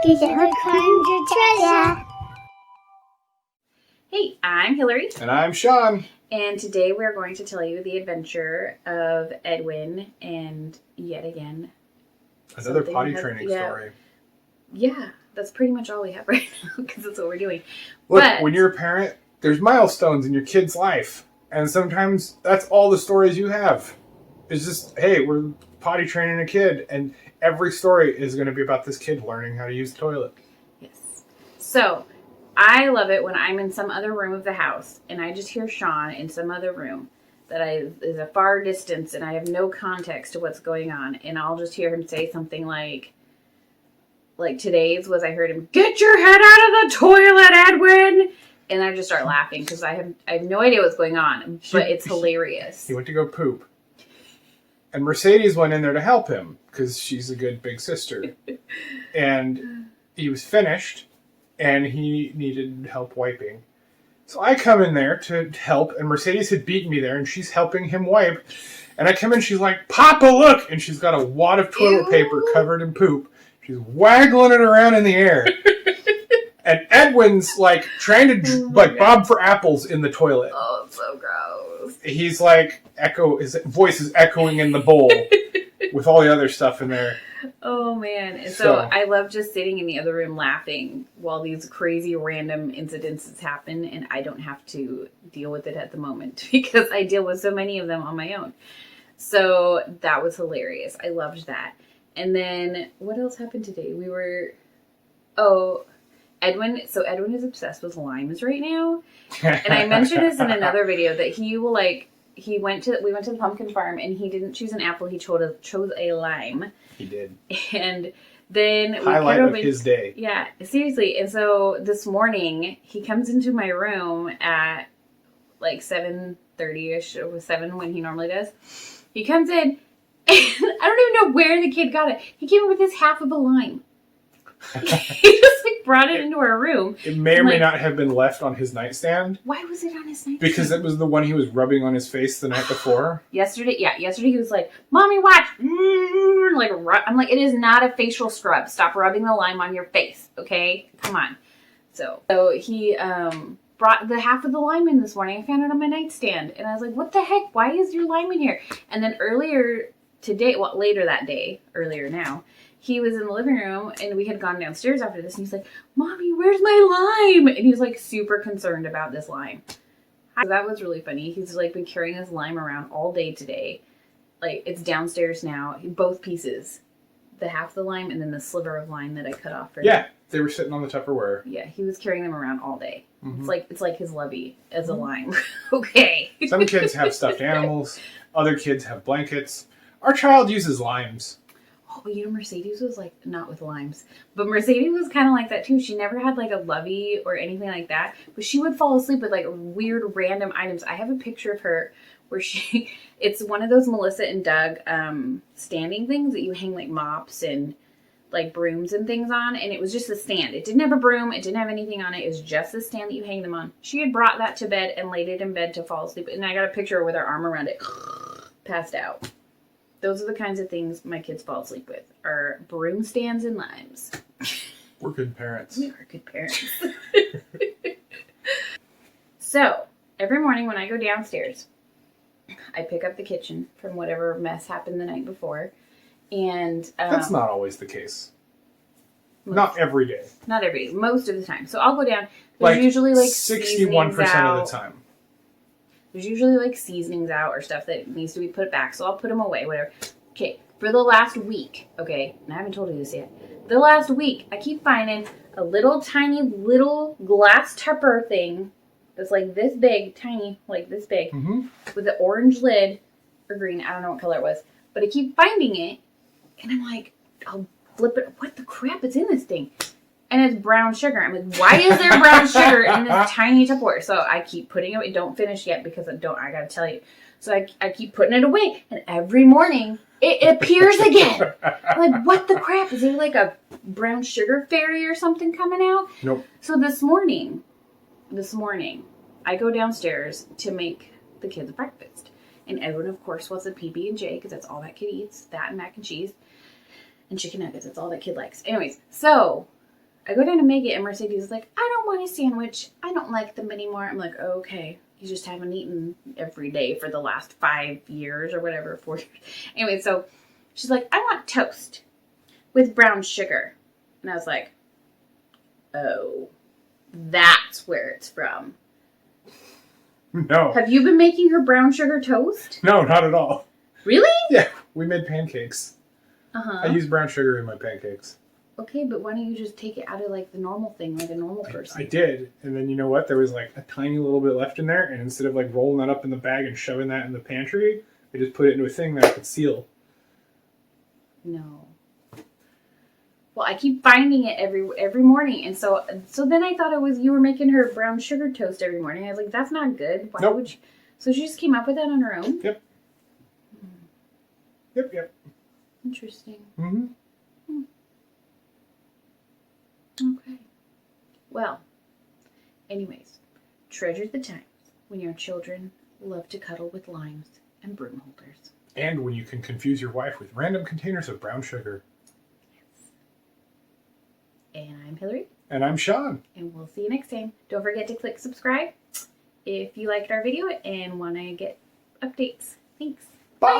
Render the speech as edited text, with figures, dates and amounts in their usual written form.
Because it becomes your treasure. Hey, I'm Hillary. And I'm Sean. And today we're going to tell you the adventure of Edwin and yet again. Another potty training story. Yeah, that's pretty much all we have right now because that's what we're doing. Look, when you're a parent, there's milestones in your kid's life. And sometimes that's all the stories you have. It's just, hey, we're potty training a kid. And every story is going to be about this kid learning how to use the toilet. Yes. So, I love it when I'm in some other room of the house and I just hear Sean in some other room that is a far distance and I have no context to what's going on. And I'll just hear him say something like today's was I heard him, "Get your head out of the toilet, Edwin!" And I just start laughing because I have no idea what's going on, but it's hilarious. He went to go poop. And Mercedes went in there to help him because she's a good big sister. And he was finished and he needed help wiping. So I come in there to help, and Mercedes had beaten me there and she's helping him wipe. And I come in, she's like, "Papa, look!" And she's got a wad of toilet paper covered in poop. She's waggling it around in the air. And Edwin's like trying to bob for apples in the toilet. Oh, it's so gross. He's like his voice is echoing in the bowl with all the other stuff in there. Oh man. And so I love just sitting in the other room laughing while these crazy random incidences happen and I don't have to deal with it at the moment because I deal with so many of them on my own. So that was hilarious. I loved that. And then what else happened today? Edwin is obsessed with limes right now. And I mentioned this in another video that we went to the pumpkin farm and he didn't choose an apple, he chose a lime. He did. And then highlight of his day. Yeah, seriously. And so this morning he comes into my room at like 7:30ish. It was 7 when he normally does. He comes in and I don't even know where the kid got it. He came in with his half of a lime. He just brought it into our room. It may or may not have been left on his nightstand. Why was it on his nightstand? Because it was the one he was rubbing on his face the night before. Yesterday he was like, "Mommy, watch." I'm like, it is not a facial scrub. Stop rubbing the lime on your face, okay? Come on. So he brought the half of the lime in this morning. I found it on my nightstand. And I was like, what the heck? Why is your lime in here? And then earlier now, he was in the living room and we had gone downstairs after this and he's like, "Mommy, where's my lime?" And he was like super concerned about this lime. So that was really funny. He's like been carrying this lime around all day today. Like it's downstairs now, both pieces. The half of the lime and then the sliver of lime that I cut off for him. Yeah, they were sitting on the Tupperware. Yeah, he was carrying them around all day. Mm-hmm. It's like his lovey as a lime. Okay. Some kids have stuffed animals. Other kids have blankets. Our child uses limes. Oh, Mercedes was like, not with limes, but Mercedes was kind of like that too. She never had like a lovey or anything like that, but she would fall asleep with like weird random items. I have a picture of her where it's one of those Melissa and Doug standing things that you hang like mops and like brooms and things on, and it was just a stand. It didn't have a broom, it didn't have anything on it. It was just a stand that you hang them on. She had brought that to bed and laid it in bed to fall asleep, and I got a picture with her arm around it, passed out. Those are the kinds of things my kids fall asleep with, are broom stands and limes. We're good parents. We are good parents. So, every morning when I go downstairs, I pick up the kitchen from whatever mess happened the night before. And that's not always the case. Not every day. Not every day. Most of the time. So I'll go down. There's usually like 61% of the time. There's usually like seasonings out or stuff that needs to be put back. So I'll put them away, whatever. Okay, for the last week, okay, and I haven't told you this yet. The last week, I keep finding a tiny little glass Tupper thing that's like this big, tiny, like this big, with an orange lid or green. I don't know what color it was. But I keep finding it, and I'm like, I'll flip it. What the crap is in this thing? And it's brown sugar. I'm like, why is there brown sugar in this tiny Tupperware? So I keep putting it away. Don't finish yet because I gotta tell you. So I keep putting it away. And every morning it appears again. I'm like, what the crap? Is there like a brown sugar fairy or something coming out? Nope. So this morning, I go downstairs to make the kids breakfast. And Edwin, of course, wants a PB&J because that's all that kid eats. That and mac and cheese. And chicken nuggets. That's all that kid likes. Anyways, so I go down to make it, and Mercedes is like, I don't want a sandwich. I don't like them anymore. I'm like, okay. You just haven't eaten every day for the last 5 years or whatever, 4 years. Anyway, so she's like, I want toast with brown sugar. And I was like, oh, that's where it's from. No. Have you been making her brown sugar toast? No, not at all. Really? Yeah, we made pancakes. Uh-huh. I use brown sugar in my pancakes. Okay, but why don't you just take it out of like the normal thing, like a normal person? I did. And then you know what? There was like a tiny little bit left in there. And instead of like rolling that up in the bag and shoving that in the pantry, I just put it into a thing that I could seal. No. Well, I keep finding it every morning. And so then I thought it was you were making her brown sugar toast every morning. I was like, that's not good. Why Nope. would you? So she just came up with that on her own? Yep. Yep. Interesting. Mm-hmm. Okay. Well, anyways, treasure the times when your children love to cuddle with limes and broom holders. And when you can confuse your wife with random containers of brown sugar. Yes. And I'm Hillary. And I'm Sean. And we'll see you next time. Don't forget to click subscribe if you liked our video and want to get updates. Thanks. Bye.